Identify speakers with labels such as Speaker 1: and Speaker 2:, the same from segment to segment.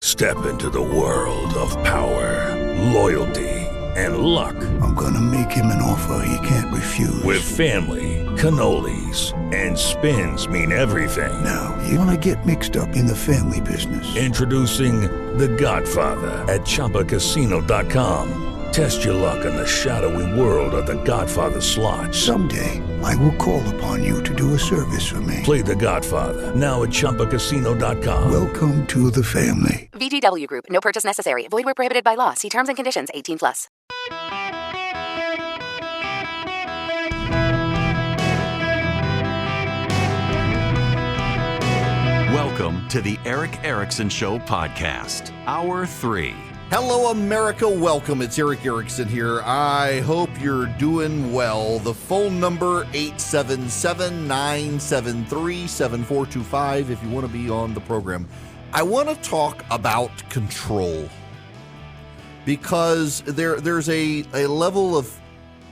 Speaker 1: Step into the world of power, loyalty, and luck.
Speaker 2: I'm gonna make him an offer he can't refuse.
Speaker 1: With family, cannolis, and spins mean everything.
Speaker 2: Now, you wanna get mixed up in the family business.
Speaker 1: Introducing The Godfather at ChumbaCasino.com. Test your luck in the shadowy world of The Godfather slot.
Speaker 2: Someday, I will call upon you to do a service for me.
Speaker 1: Play The Godfather, now at ChumbaCasino.com.
Speaker 2: Welcome to the family.
Speaker 3: VGW Group. No purchase necessary. Void where prohibited by law. See terms and conditions. 18+.
Speaker 4: Welcome to the Eric Erickson Show podcast, Hour 3.
Speaker 5: Hello, America. Welcome. It's Eric Erickson here. I hope you're doing well. The phone number, 877-973-7425, if you want to be on the program. I want to talk about control because there's a level of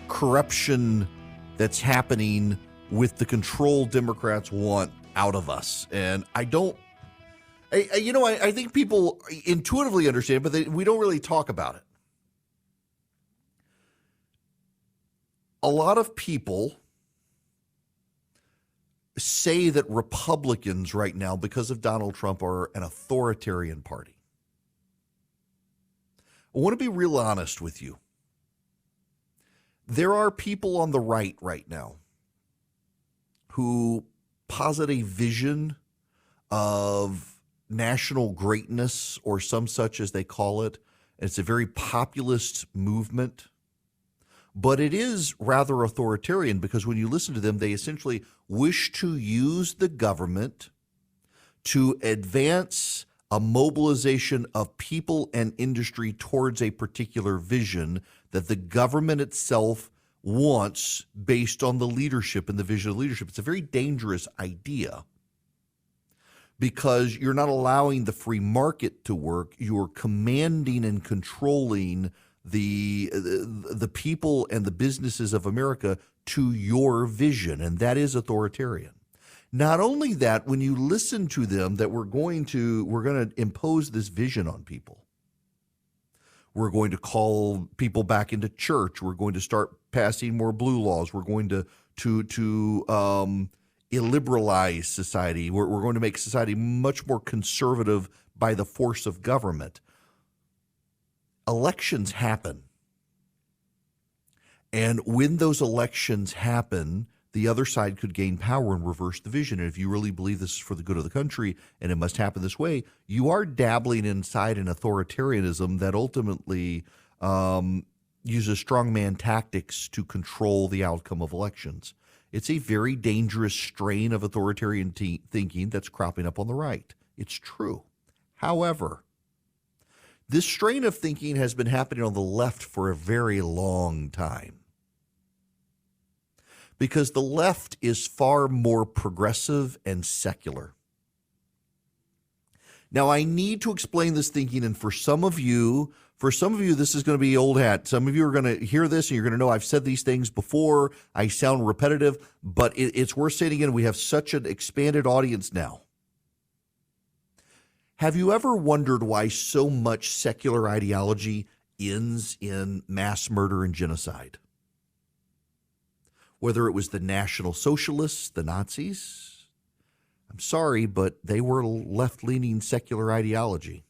Speaker 5: corruption that's happening with the control Democrats want out of us. And I think people intuitively understand, but we don't really talk about it. A lot of people say that Republicans right now, because of Donald Trump, are an authoritarian party. I want to be real honest with you. There are people on the right now who posit a vision of national greatness, or some such as they call it. It's a very populist movement, but it is rather authoritarian because when you listen to them, they essentially wish to use the government to advance a mobilization of people and industry towards a particular vision that the government itself wants based on the leadership and the vision of leadership. It's a very dangerous idea, because you're not allowing the free market to work. You're commanding and controlling the people and the businesses of America to your vision, and that is authoritarian. Not only that, when you listen to them, that we're going to impose this vision on people. We're going to call people back into church. We're going to start passing more blue laws. We're going to illiberalize society. We're going to make society much more conservative by the force of government. Elections happen. And when those elections happen, the other side could gain power and reverse the vision. And if you really believe this is for the good of the country and it must happen this way, you are dabbling inside an authoritarianism that ultimately uses strongman tactics to control the outcome of elections. It's a very dangerous strain of authoritarian thinking that's cropping up on the right. It's true. However, this strain of thinking has been happening on the left for a very long time, because the left is far more progressive and secular. Now, I need to explain this thinking, and for some of you, this is going to be old hat. Some of you are going to hear this and you're going to know I've said these things before. I sound repetitive, but it's worth saying again. We have such an expanded audience now. Have you ever wondered why so much secular ideology ends in mass murder and genocide? Whether it was the National Socialists, the Nazis, I'm sorry, but they were left-leaning secular ideology.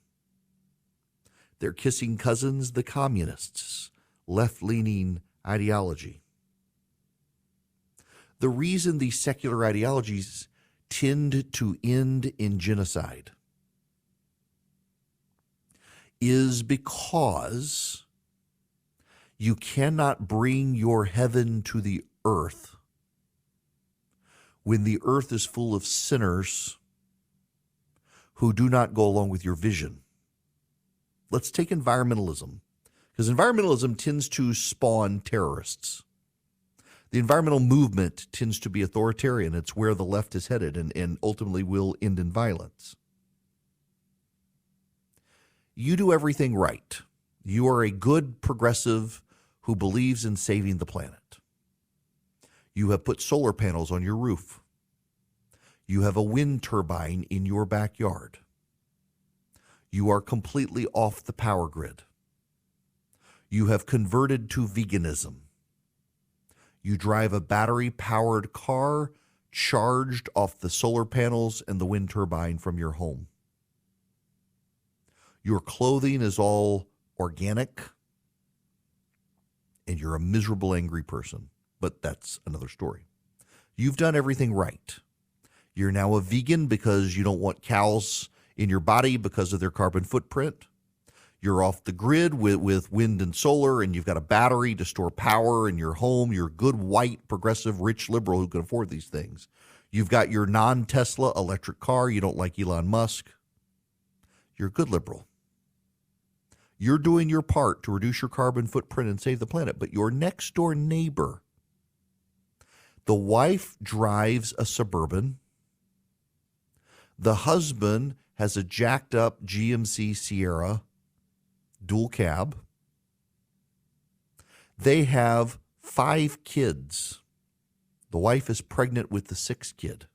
Speaker 5: They're kissing cousins, the communists, left-leaning ideology. The reason these secular ideologies tend to end in genocide is because you cannot bring your heaven to the earth when the earth is full of sinners who do not go along with your vision. Let's take environmentalism, because environmentalism tends to spawn terrorists. The environmental movement tends to be authoritarian. It's where the left is headed and ultimately will end in violence. You do everything right. You are a good progressive who believes in saving the planet. You have put solar panels on your roof. You have a wind turbine in your backyard. You are completely off the power grid. You have converted to veganism. You drive a battery-powered car charged off the solar panels and the wind turbine from your home. Your clothing is all organic, and you're a miserable, angry person. But that's another story. You've done everything right. You're now a vegan because you don't want cows in your body because of their carbon footprint. You're off the grid with wind and solar, and you've got a battery to store power in your home. You're a good, white, progressive, rich liberal who can afford these things. You've got your non-Tesla electric car. You don't like Elon Musk. You're a good liberal. You're doing your part to reduce your carbon footprint and save the planet. But your next door neighbor, the wife drives a Suburban. The husband has a jacked up GMC Sierra dual cab. They have 5 kids. The wife is pregnant with the 6th kid.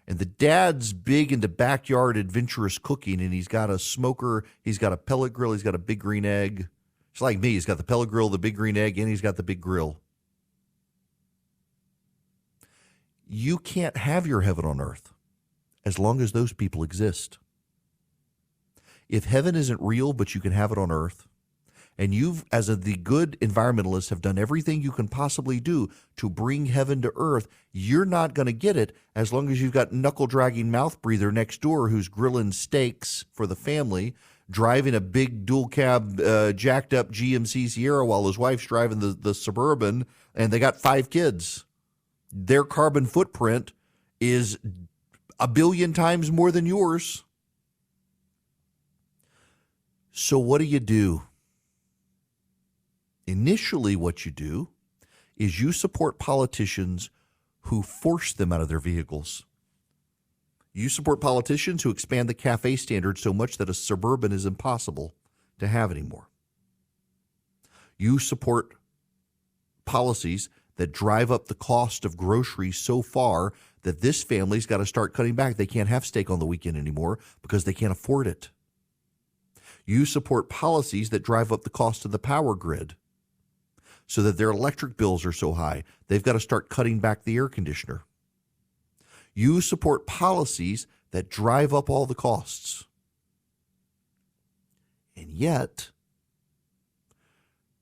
Speaker 5: And the dad's big into backyard adventurous cooking, and he's got a smoker, he's got a pellet grill, he's got a big green egg. It's like me, he's got the pellet grill, the big green egg, and he's got the big grill. You can't have your heaven on earth as long as those people exist. If heaven isn't real, but you can have it on earth, and you've, as the good environmentalists, have done everything you can possibly do to bring heaven to earth, you're not going to get it as long as you've got knuckle-dragging mouth breather next door who's grilling steaks for the family, driving a big dual cab, jacked-up GMC Sierra while his wife's driving the Suburban, and they got 5 kids. Their carbon footprint is 1 billion times more than yours. So what do? Initially, what you do is you support politicians who force them out of their vehicles. You support politicians who expand the CAFE standard so much that a Suburban is impossible to have anymore. You support policies that drive up the cost of groceries so far that this family's got to start cutting back. They can't have steak on the weekend anymore because they can't afford it. You support policies that drive up the cost of the power grid so that their electric bills are so high, they've got to start cutting back the air conditioner. You support policies that drive up all the costs. And yet,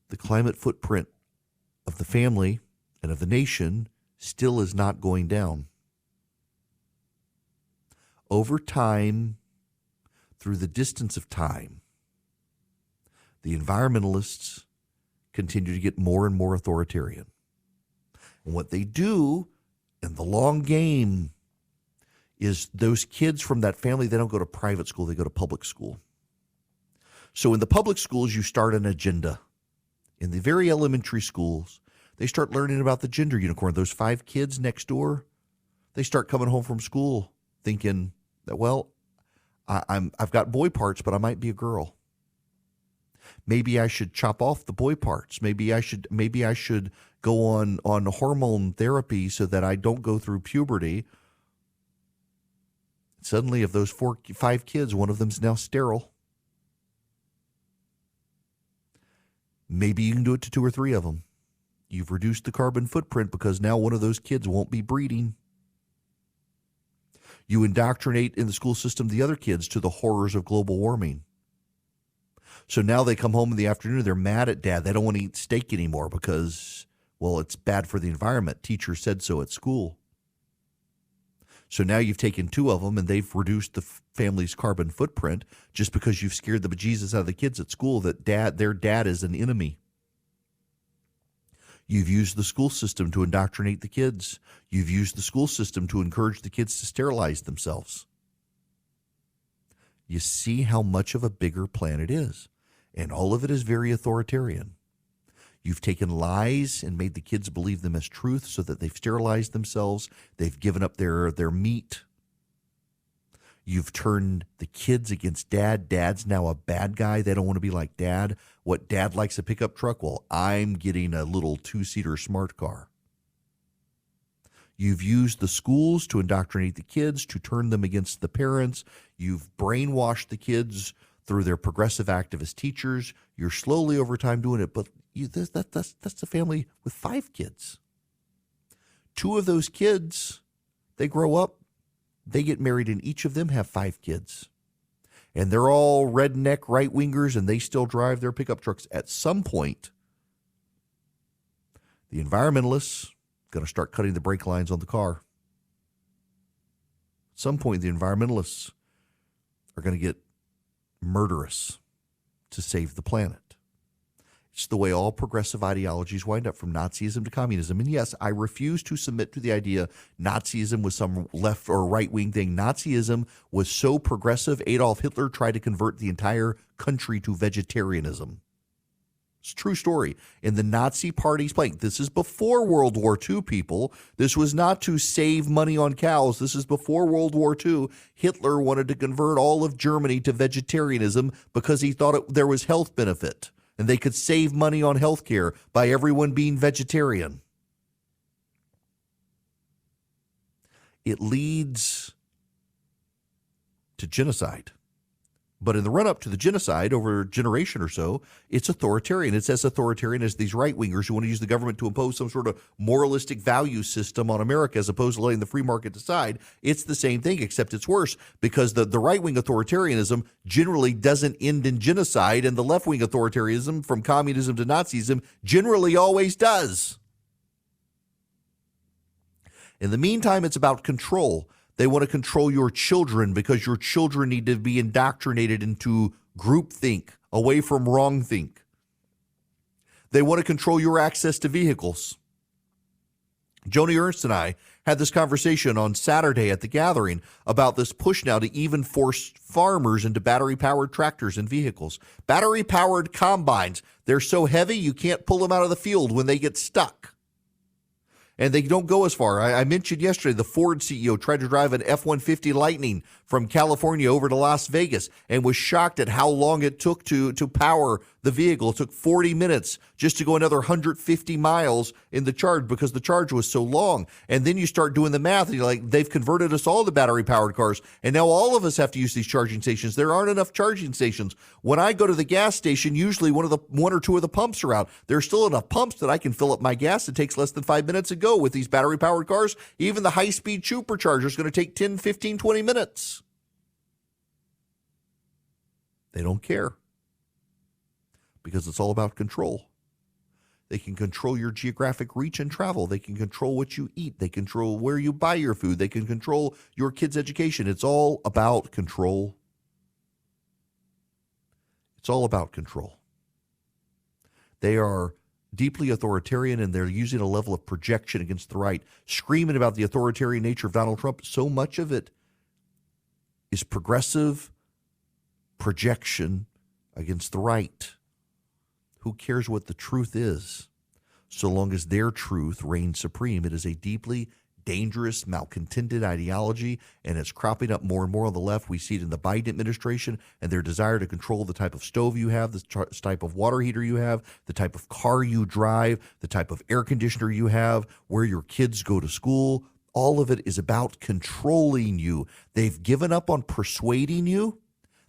Speaker 5: the climate footprint of the family and of the nation still is not going down. Over time, through the distance of time, the environmentalists continue to get more and more authoritarian. And what they do in the long game is those kids from that family, they don't go to private school, they go to public school. So in the public schools, you start an agenda. In the very elementary schools, they start learning about the gender unicorn. Those 5 kids next door, they start coming home from school thinking that, well, I've got boy parts, but I might be a girl. Maybe I should chop off the boy parts. Maybe I should go on hormone therapy so that I don't go through puberty. Suddenly, of those 5 kids, one of them's now sterile. Maybe you can do it to 2 or 3 of them. You've reduced the carbon footprint because now one of those kids won't be breeding. You indoctrinate in the school system the other kids to the horrors of global warming. So now they come home in the afternoon, they're mad at dad. They don't want to eat steak anymore because, well, it's bad for the environment. Teacher said so at school. So now you've taken 2 of them and they've reduced the family's carbon footprint just because you've scared the bejesus out of the kids at school that their dad is an enemy. You've used the school system to indoctrinate the kids. You've used the school system to encourage the kids to sterilize themselves. You see how much of a bigger plan it is. And all of it is very authoritarian. You've taken lies and made the kids believe them as truth so that they've sterilized themselves. They've given up their meat. You've turned the kids against dad. Dad's now a bad guy. They don't want to be like dad. What dad likes, a pickup truck? Well, I'm getting a little 2-seater smart car. You've used the schools to indoctrinate the kids, to turn them against the parents. You've brainwashed the kids through their progressive activist teachers. You're slowly over time doing it, but that's a family with 5 kids. 2 of those kids, they grow up, they get married, and each of them have 5 kids. And they're all redneck right-wingers, and they still drive their pickup trucks. At some point, the environmentalists going to start cutting the brake lines on the car. At some point, the environmentalists are going to get murderous to save the planet. It's the way all progressive ideologies wind up, from Nazism to communism. And yes, I refuse to submit to the idea Nazism was some left or right-wing thing. Nazism was so progressive, Adolf Hitler tried to convert the entire country to vegetarianism. It's a true story. In the Nazi party's plank, this is before World War II, people. This was not to save money on cows. This is before World War II. Hitler wanted to convert all of Germany to vegetarianism because he thought there was health benefit, and they could save money on health care by everyone being vegetarian. It leads to genocide. But in the run-up to the genocide, over a generation or so, it's authoritarian. It's as authoritarian as these right-wingers who want to use the government to impose some sort of moralistic value system on America as opposed to letting the free market decide. It's the same thing, except it's worse, because the right-wing authoritarianism generally doesn't end in genocide, and the left-wing authoritarianism, from communism to Nazism, generally always does. In the meantime, it's about control. They want to control your children because your children need to be indoctrinated into groupthink, away from wrongthink. They want to control your access to vehicles. Joni Ernst and I had this conversation on Saturday at the gathering about this push now to even force farmers into battery-powered tractors and vehicles. Battery-powered combines, they're so heavy you can't pull them out of the field when they get stuck. And they don't go as far. I mentioned yesterday the Ford CEO tried to drive an F-150 Lightning from California over to Las Vegas and was shocked at how long it took to power the vehicle. It took 40 minutes just to go another 150 miles in the charge because the charge was so long. And then you start doing the math and you're like, they've converted us all to battery-powered cars. And now all of us have to use these charging stations. There aren't enough charging stations. When I go to the gas station, usually one or two of the pumps are out. There's still enough pumps that I can fill up my gas. It takes less than 5 minutes to go. With these battery-powered cars, even the high-speed supercharger is going to take 10, 15, 20 minutes. They don't care because it's all about control. They can control your geographic reach and travel. They can control what you eat. They control where you buy your food. They can control your kids' education. It's all about control. It's all about control. They are deeply authoritarian, and they're using a level of projection against the right, screaming about the authoritarian nature of Donald Trump. So much of it is progressive projection against the right. Who cares what the truth is, so long as their truth reigns supreme? It is a deeply dangerous, malcontented ideology, and it's cropping up more and more on the left. We see it in the Biden administration and their desire to control the type of stove you have, the type of water heater you have, the type of car you drive, the type of air conditioner you have, where your kids go to school. All of it is about controlling you. They've given up on persuading you.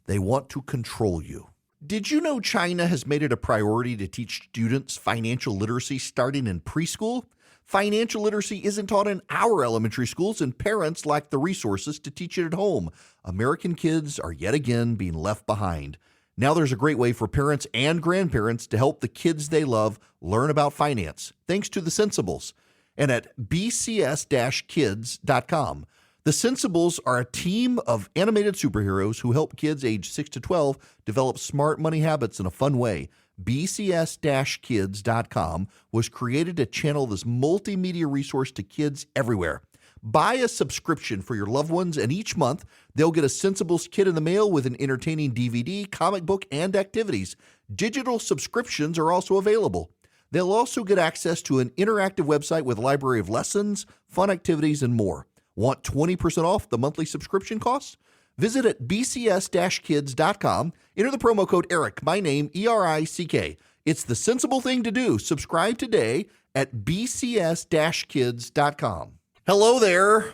Speaker 5: They want to control you. Did you know China has made it a priority to teach students financial literacy starting in preschool? Financial literacy isn't taught in our elementary schools, and parents lack the resources to teach it at home. American kids are yet again being left behind. Now there's a great way for parents and grandparents to help the kids they love learn about finance, thanks to the Sensibles, and at bcs-kids.com. The Sensibles are a team of animated superheroes who help kids age 6 to 12 develop smart money habits in a fun way. bcs-kids.com was created to channel this multimedia resource to kids everywhere. Buy a subscription for your loved ones, and each month they'll get a Sensibles kit in the mail with an entertaining DVD, comic book, and activities. Digital subscriptions are also available. They'll also get access to an interactive website with a library of lessons, fun activities, and more. Want 20% off the monthly subscription costs? Visit at bcs-kids.com. Enter the promo code ERIC, my name, ERICK. It's the sensible thing to do. Subscribe today at bcs-kids.com. Hello there.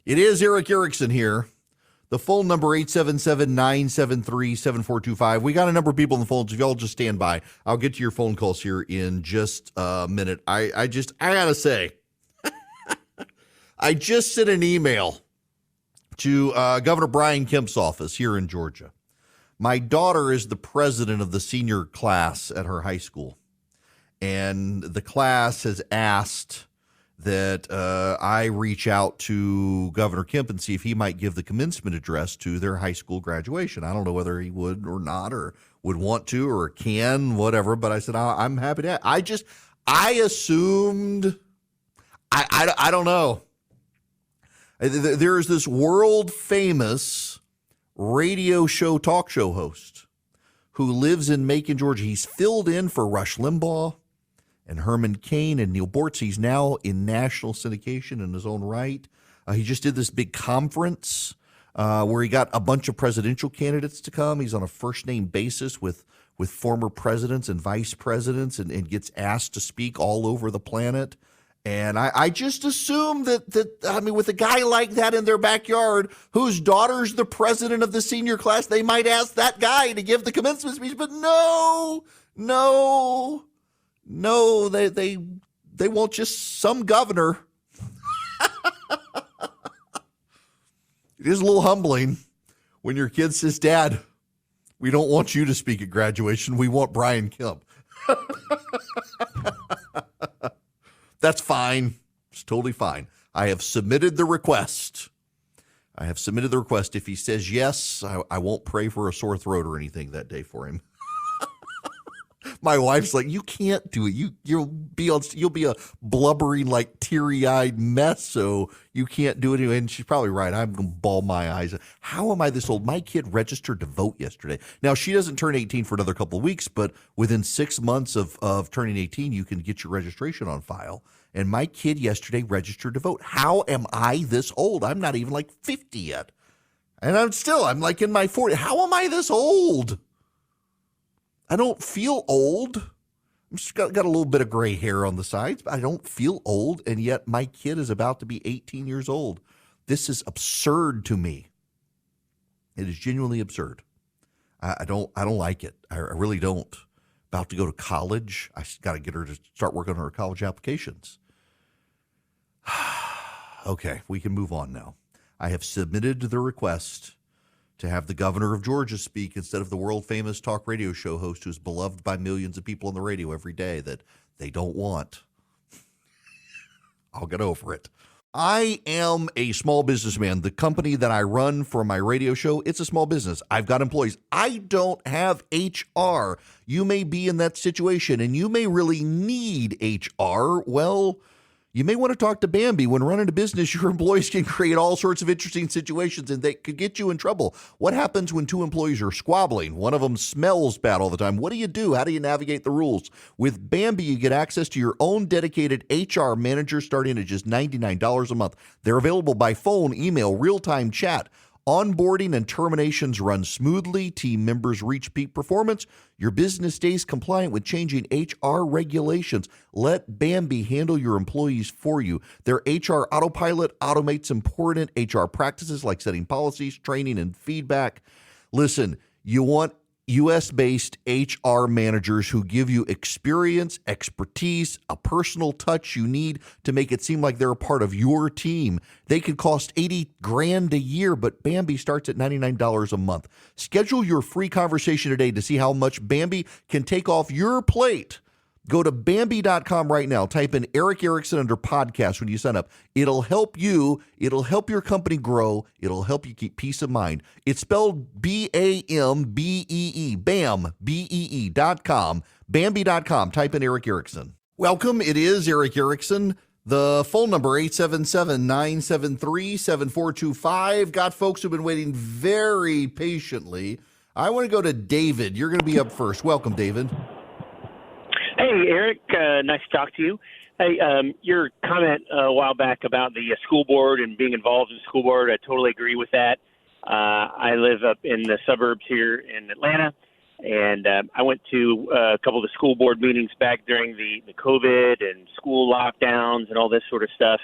Speaker 5: It is Eric Erickson here. The phone number 877-973-7425. We got a number of people on the phones. If y'all just stand by, I'll get to your phone calls here in just a minute. I gotta say, I just sent an email to Governor Brian Kemp's office here in Georgia. My daughter is the president of the senior class at her high school, and the class has asked that I reach out to Governor Kemp and see if he might give the commencement address to their high school graduation. I don't know whether he would or not, or would want to, or can, whatever. But I said, I'm happy to. I assumed, I don't know. There's this world famous radio show, talk show host who lives in Macon, Georgia. He's filled in for Rush Limbaugh and Herman Cain and Neil Bortz. He's now in national syndication in his own right. He just did this big conference where he got a bunch of presidential candidates to come. He's on a first-name basis with former presidents and vice presidents and gets asked to speak all over the planet. And I just assume that with a guy like that in their backyard, whose daughter's the president of the senior class, they might ask that guy to give the commencement speech. But no, they want just some governor. It is a little humbling when your kid says, Dad, we don't want you to speak at graduation. We want Brian Kemp. That's fine. It's totally fine. I have submitted the request. If he says yes, I won't pray for a sore throat or anything that day for him. My wife's like, you can't do it. You'll be a blubbering, like teary-eyed mess, so you can't do it. And she's probably right. I'm gonna bawl my eyes. How am I this old? My kid registered to vote yesterday. Now she doesn't turn 18 for another couple of weeks, but within 6 months of turning 18, you can get your registration on file. And my kid yesterday registered to vote. How am I this old? I'm not even like 50 yet, and I'm like in my 40s. How am I this old? I don't feel old. I'm just got a little bit of gray hair on the sides, but I don't feel old, and yet my kid is about to be 18 years old. This is absurd to me. It is genuinely absurd. I don't like it. I really don't. About to go to college. I got to get her to start working on her college applications. Okay, we can move on now. I have submitted the request to have the governor of Georgia speak instead of the world-famous talk radio show host who's beloved by millions of people on the radio every day that they don't want. I'll get over it. I am a small businessman. The company that I run for my radio show, it's a small business. I've got employees. I don't have HR. You may be in that situation, and you may really need HR. Well, you may want to talk to Bambi. When running a business, your employees can create all sorts of interesting situations, and they could get you in trouble. What happens when two employees are squabbling? One of them smells bad all the time. What do you do? How do you navigate the rules? With Bambi, you get access to your own dedicated HR manager starting at just $99 a month. They're available by phone, email, real-time chat. Onboarding and terminations run smoothly. Team members reach peak performance. Your business stays compliant with changing HR regulations. Let Bambi handle your employees for you. Their HR autopilot automates important HR practices like setting policies, training, and feedback. Listen, you want U.S.-based HR managers who give you experience, expertise, a personal touch you need to make it seem like they're a part of your team. They could cost $80,000 a year, but Bambi starts at $99 a month. Schedule your free conversation today to see how much Bambi can take off your plate. Go to Bambi.com right now. Type in Eric Erickson under podcast when you sign up. It'll help you. It'll help your company grow. It'll help you keep peace of mind. It's spelled B-A-M-B-E-E. BAM, B-E-E.com. Bambi.com. Type in Eric Erickson. Welcome. It is Eric Erickson. The phone number, 877-973-7425. Got folks who've been waiting very patiently. I want to go to David. You're going to be up first. Welcome, David.
Speaker 6: Hey, Eric, nice to talk to you. Hey, your comment a while back about the school board and being involved in the school board, I totally agree with that. I live up in the suburbs here in Atlanta, and I went to a couple of the school board meetings back during the COVID and school lockdowns and all this sort of stuff.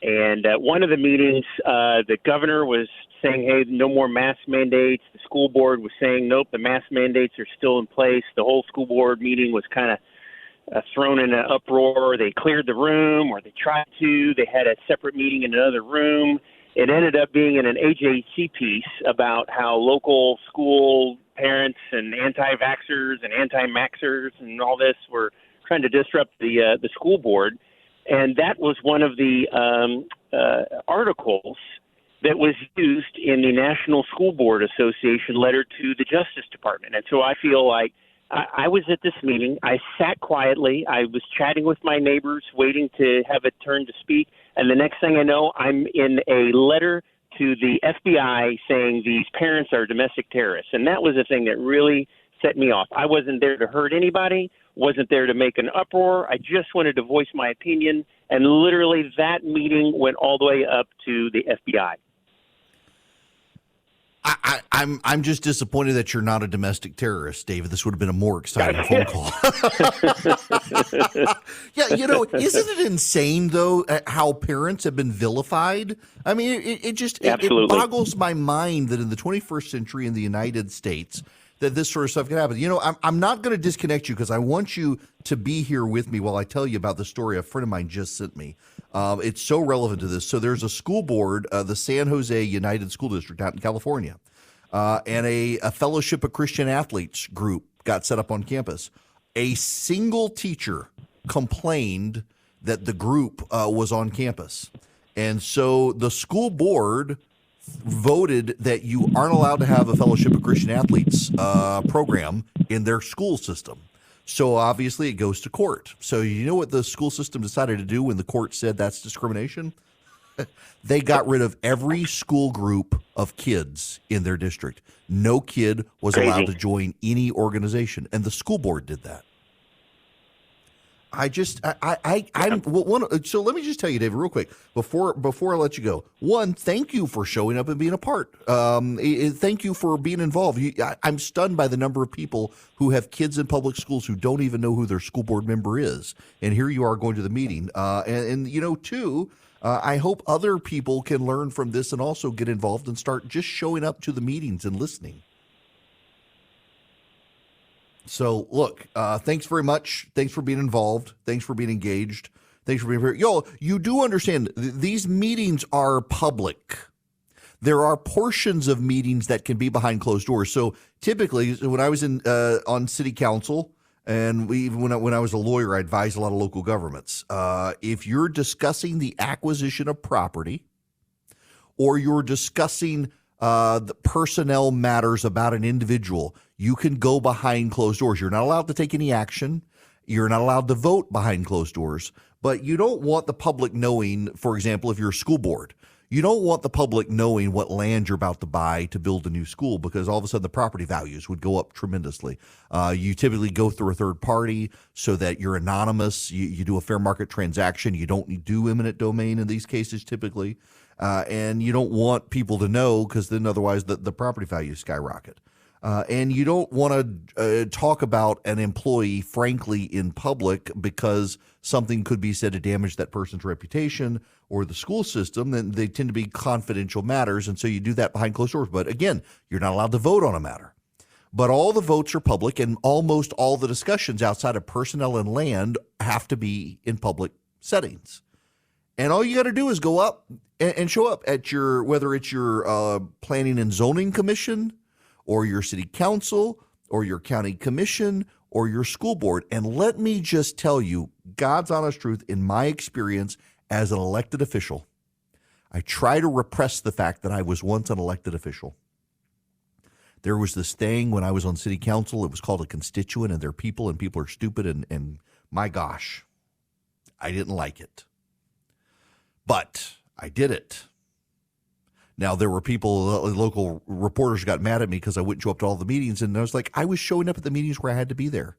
Speaker 6: And at one of the meetings, the governor was saying, hey, no more mask mandates. The school board was saying, nope, the mask mandates are still in place. The whole school board meeting was kind of thrown in an uproar. They cleared the room, or they tried to. They had a separate meeting in another room. It ended up being in an AJC piece about how local school parents and anti-vaxxers and anti-maxers and all this were trying to disrupt the school board. And that was one of the articles that was used in the National School Board Association letter to the Justice Department. And so I feel like I was at this meeting. I sat quietly. I was chatting with my neighbors, waiting to have a turn to speak. And the next thing I know, I'm in a letter to the FBI saying these parents are domestic terrorists. And that was the thing that really set me off. I wasn't there to hurt anybody, wasn't there to make an uproar. I just wanted to voice my opinion. And literally that meeting went all the way up to the FBI.
Speaker 5: I'm just disappointed that you're not a domestic terrorist, David. This would have been a more exciting phone call. Yeah, isn't it insane, though, how parents have been vilified? I mean, it boggles my mind that in the 21st century in the United States that this sort of stuff can happen. I'm not going to disconnect you because I want you to be here with me while I tell you about the story a friend of mine just sent me. It's so relevant to this. So there's a school board, the San Jose United School District out in California, and a Fellowship of Christian Athletes group got set up on campus. A single teacher complained that the group was on campus. And so the school board voted that you aren't allowed to have a Fellowship of Christian Athletes program in their school system. So obviously it goes to court. So you know what the school system decided to do when the court said that's discrimination? They got rid of every school group of kids in their district. No kid was allowed to join any organization, and the school board did that. So let me just tell you, David, real quick, before I let you go. One, thank you for showing up and being a part. Thank you for being involved. I'm stunned by the number of people who have kids in public schools who don't even know who their school board member is. And here you are going to the meeting. Two, I hope other people can learn from this and also get involved and start just showing up to the meetings and listening. So, look, thanks very much. Thanks for being involved. Thanks for being engaged. Thanks for being here. You do understand these meetings are public. There are portions of meetings that can be behind closed doors. So typically, when I was on city council, and even when I was a lawyer, I advised a lot of local governments. If you're discussing the acquisition of property, or you're discussing the personnel matters about an individual, you can go behind closed doors. You're not allowed to take any action. You're not allowed to vote behind closed doors. But you don't want the public knowing, for example, if you're a school board, you don't want the public knowing what land you're about to buy to build a new school, because all of a sudden the property values would go up tremendously. You typically go through a third party so that you're anonymous. You do a fair market transaction. You don't do eminent domain in these cases typically. And you don't want people to know, because then otherwise the property values skyrocket. And you don't want to talk about an employee, frankly, in public, because something could be said to damage that person's reputation or the school system. Then they tend to be confidential matters, and so you do that behind closed doors. But again, you're not allowed to vote on a matter. But all the votes are public, and almost all the discussions outside of personnel and land have to be in public settings. And all you got to do is go up and show up at whether it's your planning and zoning commission, or your city council, or your county commission, or your school board. And let me just tell you, God's honest truth, in my experience as an elected official, I try to repress the fact that I was once an elected official. There was this thing when I was on city council, it was called a constituent, and they're people, and people are stupid, and my gosh, I didn't like it. But I did it. Now, there were people, local reporters got mad at me because I wouldn't show up to all the meetings. And I was like, I was showing up at the meetings where I had to be there.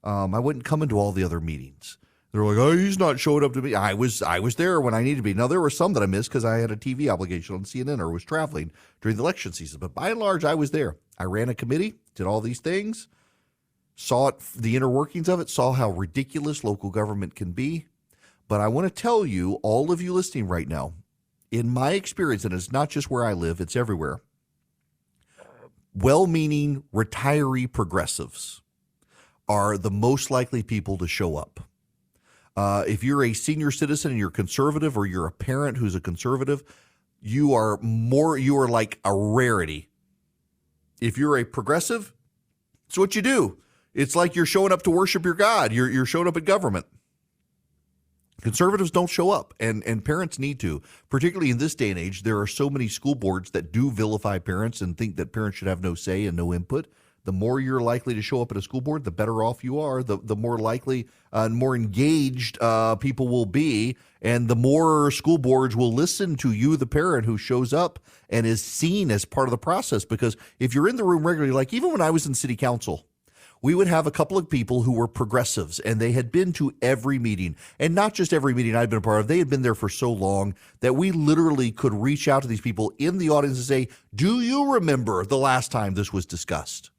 Speaker 5: I wasn't coming to all the other meetings. They were like, oh, he's not showing up to me. I was there when I needed to be. Now, there were some that I missed because I had a TV obligation on CNN or was traveling during the election season. But by and large, I was there. I ran a committee, did all these things, saw it, the inner workings of it, saw how ridiculous local government can be. But I want to tell you, all of you listening right now, in my experience, and it's not just where I live, it's everywhere, well-meaning retiree progressives are the most likely people to show up. If you're a senior citizen and you're conservative, or you're a parent who's a conservative, you are like a rarity. If you're a progressive, it's what you do. It's like you're showing up to worship your God. You're showing up at government. Conservatives don't show up, and parents need to. Particularly in this day and age, there are so many school boards that do vilify parents and think that parents should have no say and no input. The more you're likely to show up at a school board, the better off you are. The more likely and more engaged people will be, and the more school boards will listen to you, the parent who shows up and is seen as part of the process. Because if you're in the room regularly, like even when I was in city council, we would have a couple of people who were progressives, and they had been to every meeting, and not just every meeting I'd been a part of. They had been there for so long that we literally could reach out to these people in the audience and say, do you remember the last time this was discussed?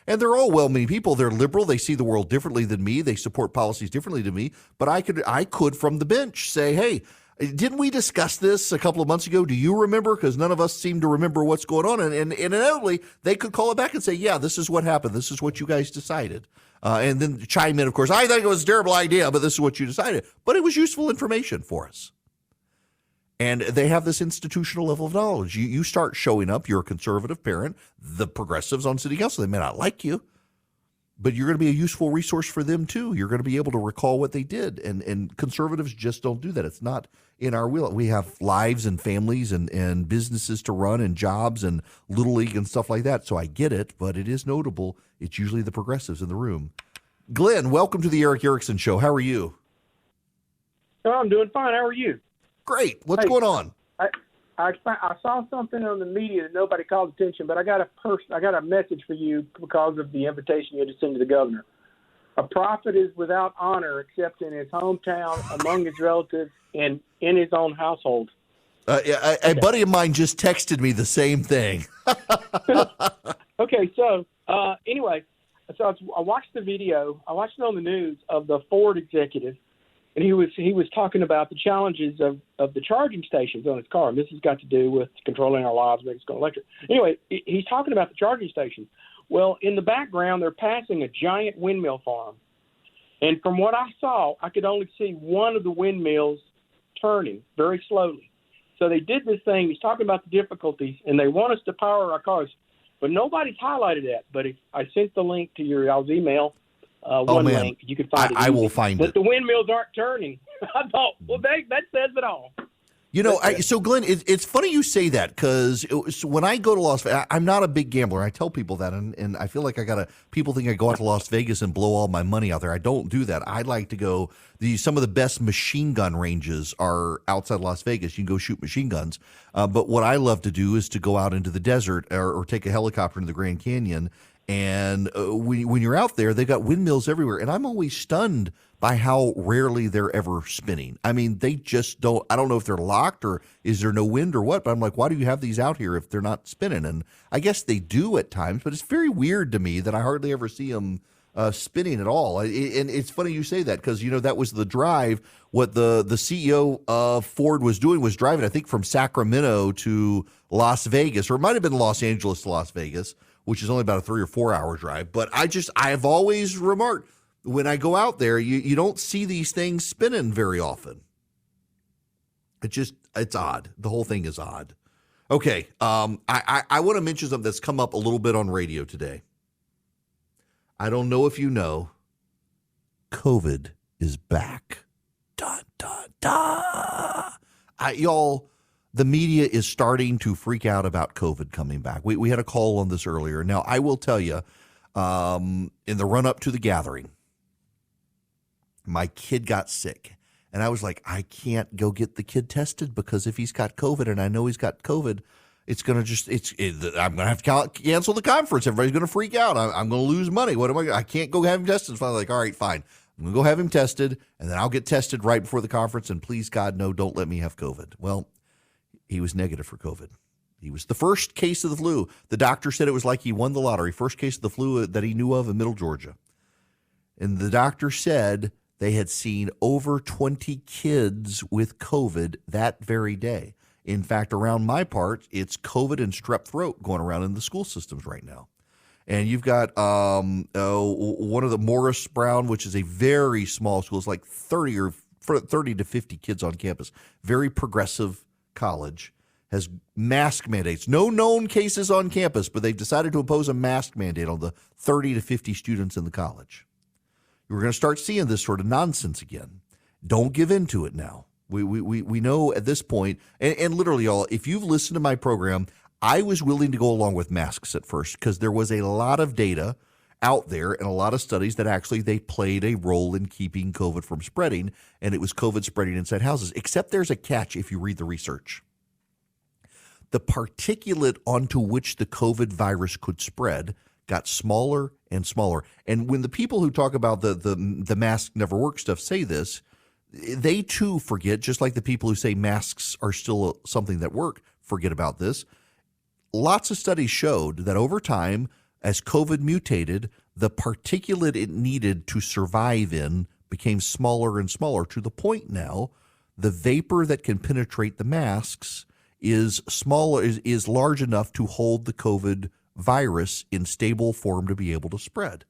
Speaker 5: And they're all well-meaning people. They're liberal. They see the world differently than me. They support policies differently than me. But I could from the bench say, hey, didn't we discuss this a couple of months ago? Do you remember? Because none of us seem to remember what's going on. And inevitably, they could call it back and say, yeah, this is what happened. This is what you guys decided. And then chime in, of course, I think it was a terrible idea, but this is what you decided. But it was useful information for us. And they have this institutional level of knowledge. You start showing up, you're a conservative parent, the progressives on city council, they may not like you, but you're going to be a useful resource for them too. You're going to be able to recall what they did. And conservatives just don't do that. It's not in our wheel. We have lives and families and businesses to run and jobs and Little League and stuff like that. So I get it, but it is notable. It's usually the progressives in the room. Glenn, welcome to the Eric Erickson Show. How are you?
Speaker 7: Oh, I'm doing fine. How are you?
Speaker 5: Great. What's going on?
Speaker 7: I saw something on the media that nobody called attention, but I got a message for you because of the invitation you had to send to the governor. A prophet is without honor except in his hometown, among his relatives, and in his own household.
Speaker 5: A buddy of mine just texted me the same thing.
Speaker 7: Okay, so anyway, I watched the video. I watched it on the news of the Ford executive. And he was talking about the challenges of the charging stations on his car. And this has got to do with controlling our lives, making us go electric. Anyway, he's talking about the charging stations. Well, in the background, they're passing a giant windmill farm. And from what I saw, I could only see one of the windmills turning very slowly. So they did this thing. He's talking about the difficulties, and they want us to power our cars. But nobody's highlighted that. But if I sent the link to y'all's email. Link. You can find it.
Speaker 5: I will find it.
Speaker 7: But the windmills aren't turning. I thought, well, that says it all.
Speaker 5: You know, so Glenn, it's funny you say that because when I go to Las Vegas, I'm not a big gambler. I tell people that, and I feel like people think I go out to Las Vegas and blow all my money out there. I don't do that. I like to go. Some of the best machine gun ranges are outside Las Vegas. You can go shoot machine guns. But what I love to do is to go out into the desert or take a helicopter into the Grand Canyon. And when you're out there, they've got windmills everywhere. And I'm always stunned by how rarely they're ever spinning. I mean, they just don't. I don't know if they're locked or is there no wind or what. But I'm like, why do you have these out here if they're not spinning? And I guess they do at times. But it's very weird to me that I hardly ever see them spinning at all. And it's funny you say that because, that was the drive. What the CEO of Ford was doing was driving, I think, from Sacramento to Las Vegas, or it might have been Los Angeles to Las Vegas, which is only about a 3 or 4 hour drive. But I've always remarked when I go out there, you don't see these things spinning very often. It's odd. The whole thing is odd. Okay. I want to mention something that's come up a little bit on radio today. I don't know if you know, COVID is back. Dun, dun, dun. Y'all, the media is starting to freak out about COVID coming back. We had a call on this earlier. Now, I will tell you, in the run-up to the gathering, my kid got sick. And I was like, I can't go get the kid tested because if he's got COVID and I know he's got COVID, it's going to I'm going to have to cancel the conference. Everybody's going to freak out. I'm going to lose money. I can't go have him tested. So I'm like, all right, fine. I'm going to go have him tested, and then I'll get tested right before the conference, and please, God, no, don't let me have COVID. Well, he was negative for COVID. He was the first case of the flu. The doctor said it was like he won the lottery, first case of the flu that he knew of in Middle Georgia. And the doctor said they had seen over 20 kids with COVID that very day. In fact, around my part, it's COVID and strep throat going around in the school systems right now. And you've got one of the Morris Brown, which is a very small school. It's like 30 to 50 kids on campus. Very progressive college. Has mask mandates. No known cases on campus, but they've decided to impose a mask mandate on the 30 to 50 students in the college. We're going to start seeing this sort of nonsense again. Don't give in to it now. We know at this point, and literally, y'all, if you've listened to my program, I was willing to go along with masks at first because there was a lot of data out there and a lot of studies that actually they played a role in keeping COVID from spreading, and it was COVID spreading inside houses. Except there's a catch if you read the research. The particulate onto which the COVID virus could spread got smaller and smaller. And when the people who talk about the mask never work stuff say this, they too forget, just like the people who say masks are still something that work, forget about this. Lots of studies showed that over time, as COVID mutated, the particulate it needed to survive in became smaller and smaller to the point now the vapor that can penetrate the masks is smaller, is large enough to hold the COVID virus in stable form to be able to spread.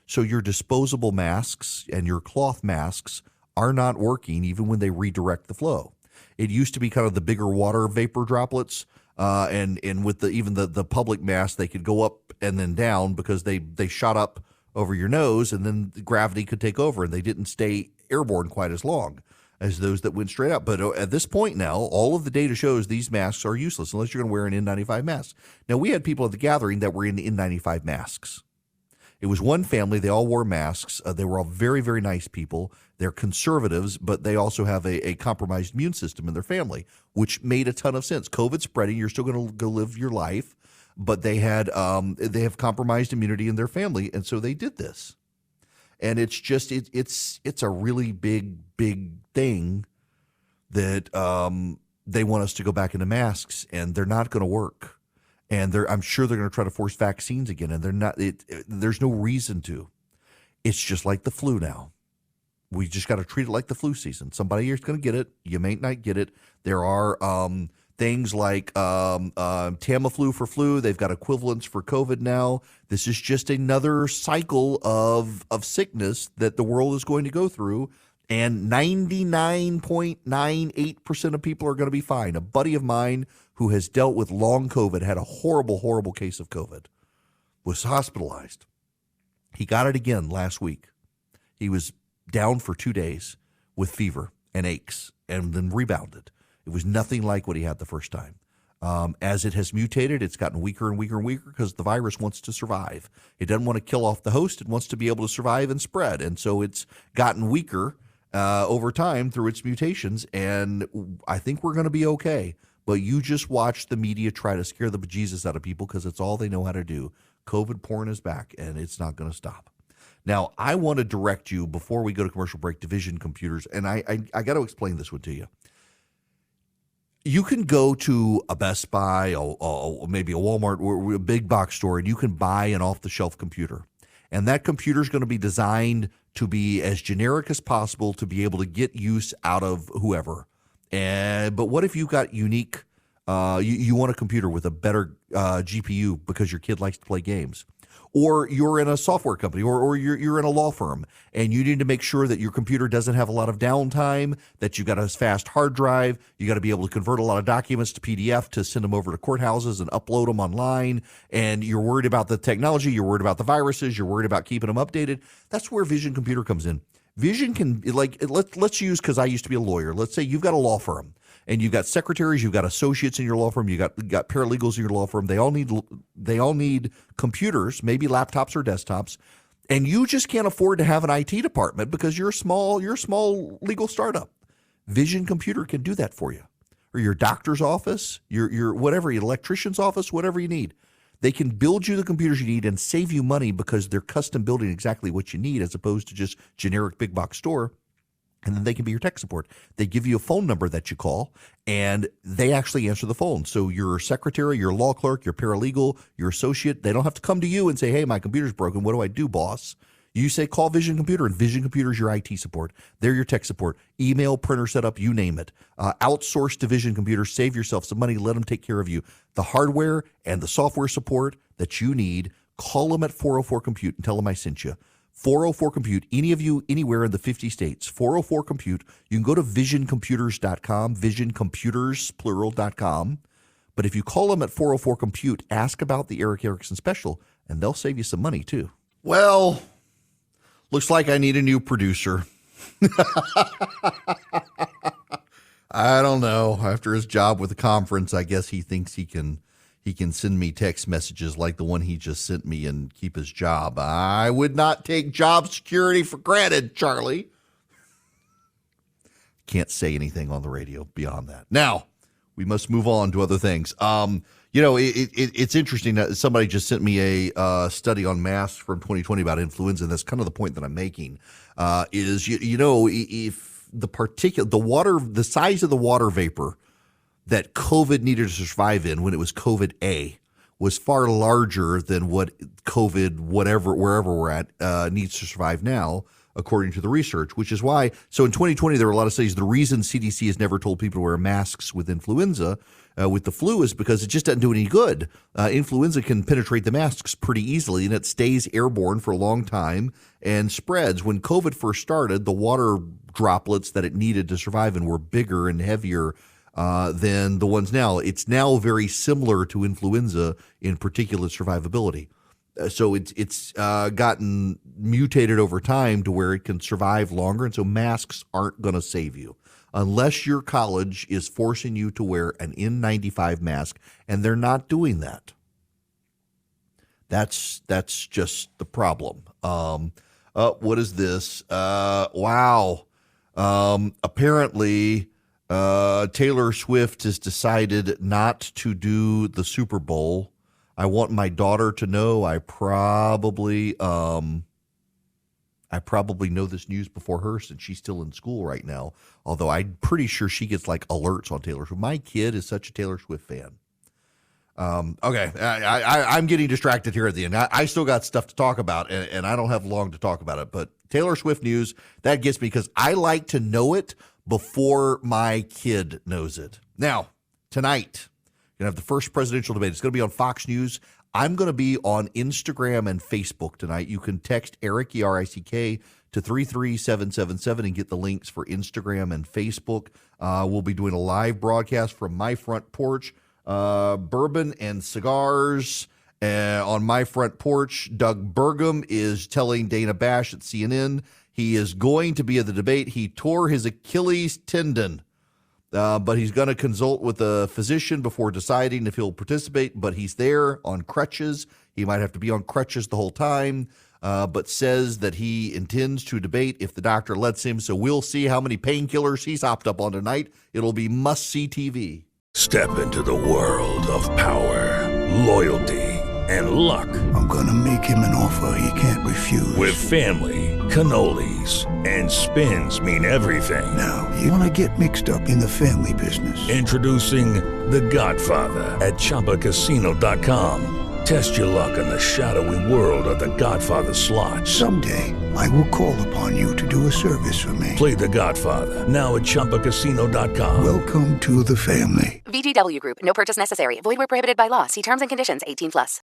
Speaker 5: So your disposable masks and your cloth masks are not working even when they redirect the flow. It used to be kind of the bigger water vapor droplets, and with even the public mask, they could go up and then down because they shot up over your nose, and then gravity could take over, and they didn't stay airborne quite as long as those that went straight up. But at this point now, all of the data shows these masks are useless unless you're going to wear an N95 mask. Now, we had people at the gathering that were in N95 masks. It was one family. They all wore masks. They were all very, very nice people. They're conservatives, but they also have a compromised immune system in their family, which made a ton of sense. COVID spreading, you're still going to go live your life, but they have compromised immunity in their family, and so they did this. And it's just it's a really big thing that they want us to go back into masks, and they're not going to work. And I'm sure they're going to try to force vaccines again, and they're not. There's no reason to. It's just like the flu now. We just got to treat it like the flu season. Somebody here's going to get it. You may not get it. There are things like Tamiflu for flu. They've got equivalents for COVID now. This is just another cycle of sickness that the world is going to go through, and 99.98% of people are going to be fine. A buddy of mine who has dealt with long COVID had a horrible, horrible case of COVID, was hospitalized. He got it again last week. He was down for 2 days with fever and aches and then rebounded. It was nothing like what he had the first time. As it has mutated, it's gotten weaker and weaker and weaker because the virus wants to survive. It doesn't want to kill off the host. It wants to be able to survive and spread. And so it's gotten weaker over time through its mutations. And I think we're going to be okay. But you just watch the media try to scare the bejesus out of people because it's all they know how to do. COVID porn is back, and it's not going to stop. Now, I want to direct you, before we go to commercial break, to Vision Computers. And I got to explain this one to you. You can go to a Best Buy, or maybe a Walmart, or a big box store, and you can buy an off-the-shelf computer. And that computer is going to be designed to be as generic as possible to be able to get use out of whoever. But what if you've got unique, you want a computer with a better GPU because your kid likes to play games? Or you're in a software company, or you're in a law firm, and you need to make sure that your computer doesn't have a lot of downtime, that you've got a fast hard drive, you got to be able to convert a lot of documents to PDF to send them over to courthouses and upload them online, and you're worried about the technology, you're worried about the viruses, you're worried about keeping them updated. That's where Vision Computer comes in. Vision can, like, let's use, because I used to be a lawyer. Let's say you've got a law firm, and you've got secretaries, you've got associates in your law firm, you got paralegals in your law firm. They all need computers, maybe laptops or desktops, and you just can't afford to have an IT department because you're a small legal startup. Vision Computer can do that for you, or your doctor's office, your whatever, your electrician's office, whatever you need. They can build you the computers you need and save you money because they're custom building exactly what you need as opposed to just generic big box store. And then they can be your tech support. They give you a phone number that you call, and they actually answer the phone. So your secretary, your law clerk, your paralegal, your associate, they don't have to come to you and say, hey, my computer's broken. What do I do, boss? You say call Vision Computer, and Vision Computer is your IT support. They're your tech support. Email, printer setup, you name it. Outsource to Vision Computer. Save yourself some money. Let them take care of you. The hardware and the software support that you need, call them at 404-COMPUTE and tell them I sent you. 404-COMPUTE, any of you anywhere in the 50 states, 404-COMPUTE. You can go to visioncomputers.com, visioncomputers, plural.com. But if you call them at 404-COMPUTE, ask about the Eric Erickson special, and they'll save you some money too. Well, looks like I need a new producer. I don't know. After his job with the conference, I guess he thinks he can send me text messages like the one he just sent me and keep his job. I would not take job security for granted, Charlie. Can't say anything on the radio beyond that. Now, we must move on to other things. It's interesting that somebody just sent me a study on masks from 2020 about influenza, and that's kind of the point that I'm making. If the size of the water vapor that COVID needed to survive in when it was COVID A was far larger than what COVID, wherever we're at, needs to survive now, according to the research, which is why. So in 2020, there were a lot of studies. The reason CDC has never told people to wear masks with influenza, with the flu, is because it just doesn't do any good. Influenza can penetrate the masks pretty easily, and it stays airborne for a long time and spreads. When COVID first started, the water droplets that it needed to survive in were bigger and heavier than the ones now. It's now very similar to influenza in particulate survivability. So it's gotten mutated over time to where it can survive longer, and so masks aren't going to save you unless your college is forcing you to wear an N95 mask, and they're not doing that. That's just the problem. What is this? Wow. Apparently, Taylor Swift has decided not to do the Super Bowl. I want my daughter to know I probably know this news before her since she's still in school right now, although I'm pretty sure she gets like alerts on Taylor Swift. My kid is such a Taylor Swift fan. Okay, I'm getting distracted here at the end. I still got stuff to talk about, and I don't have long to talk about it, but Taylor Swift news, that gets me because I like to know it before my kid knows it. Now, tonight, you're going to have the first presidential debate. It's going to be on Fox News. I'm going to be on Instagram and Facebook tonight. You can text Eric, E-R-I-C-K, to 33777 and get the links for Instagram and Facebook. We'll be doing a live broadcast from my front porch. Bourbon and cigars on my front porch. Doug Burgum is telling Dana Bash at CNN he is going to be at the debate. He tore his Achilles tendon. But he's going to consult with a physician before deciding if he'll participate. But he's there on crutches. He might have to be on crutches the whole time, but says that he intends to debate if the doctor lets him. So we'll see how many painkillers he's hopped up on tonight. It'll be must-see TV.
Speaker 1: Step into the world of power, loyalty, and luck.
Speaker 2: I'm going to make him an offer he can't refuse.
Speaker 1: With family, cannolis, and spins mean everything.
Speaker 2: Now, you want to get mixed up in the family business.
Speaker 1: Introducing The Godfather at ChumbaCasino.com. Test your luck in the shadowy world of The Godfather slot.
Speaker 2: Someday, I will call upon you to do a service for me.
Speaker 1: Play The Godfather now at ChumbaCasino.com.
Speaker 2: Welcome to the family.
Speaker 3: VGW Group. No purchase necessary. Void where prohibited by law. See terms and conditions. 18+.